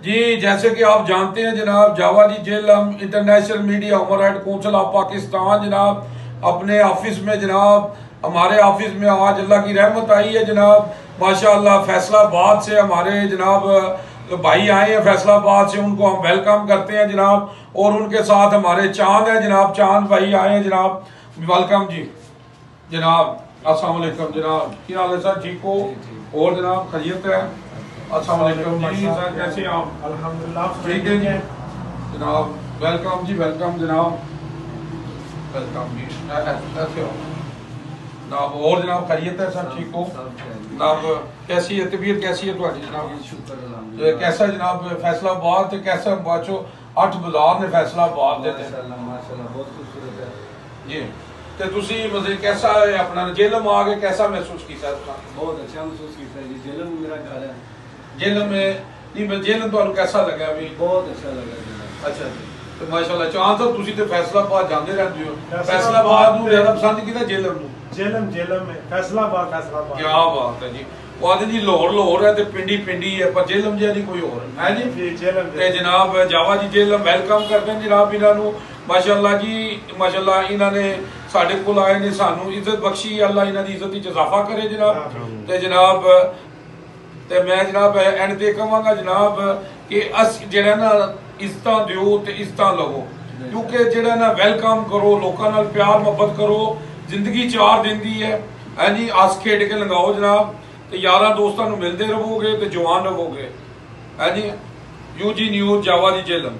जी जैसे कि आप जानते हैं जनाब, जावा जी Jhelum international media human right council of Pakistan जनाब अपने ऑफिस में जनाब, हमारे ऑफिस में आज अल्लाह की रहमत आई है जनाब। माशाअल्लाह फैसलाबाद से हमारे जनाब भाई आए हैं, फैसलाबाद से, उनको हम वेलकम करते हैं जनाब। और उनके साथ हमारे चांद है जनाब, चांद भाई आए हैं जनाब, वेलकम जी जनाब। अस्सलाम वालेकुम जनाब, क्या हाल है सर, ठीक हो? और जनाब खैरियत है? अस्सलाम वालेकुम जी सर, कैसे हैं आप? अल्हम्दुलिल्लाह ठीक है जी जनाब, वेलकम जी, वेलकम जनाब, वेलकम जी। ऐसे हो जनाब? और जनाब खैरियत है सर, ठीक हो जनाब? कैसी है तबीयत, कैसी है तुम्हारी जनाब? शुक्र कैसा जनाब फैसलाबाद कैसा बाचो 8 बाजार ने फैसलाबाद दे माशाल्लाह बहुत खूबसूरत है जी। तो तुसी मतलब कैसा है अपना जेलम आ के कैसा महसूस किया? बहुत अच्छा महसूस किया जी। जेलम मेरा घर है। जेलम में नहीं, मैं जेलम तो कैसा लगा अभी? बहुत अच्छा लगा। अच्छा जी, तो माशाल्लाह चांद साहब तुसी तो फैसलाबाद जाते रहते हो, फैसलाबाद ਨੂੰ ज्यादा पसंद किया जेलम ਨੂੰ? जेलम में फैसलाबाद क्या बात है जी। वो आदि जी लाहौर है तो पिंडी पिंडी है, पर जेलम जी कोई और है जी। जेलम ते जनाब जावा जी जेलम वेलकम करते हैं जनाब इन्हों माशाअल्लाह जी, माशाअल्लाह इन्होंने साडे कोल आए ने, सानू इज्जत बख्शी, अल्लाह इन्हां दी इज्जत विच इजाफा करे जनाब। ते जनाब ते मैं जनाब एंड ते कहांगा जनाब कि अस जेड़ा ना इज्जतां दिओ ते इज्जतां लवो, क्योंकि जेड़ा ना वेलकम करो, लोकां नाल प्यार मोहब्बत करो, जिंदगी 4 दिन दी है जी। हस खेड के लंघाओ जनाब, तो यारां दोस्तां नूं मिलदे रहोगे तो जवान रहोगे है जी। यूजी न्यूज़ जावा जी जेलम।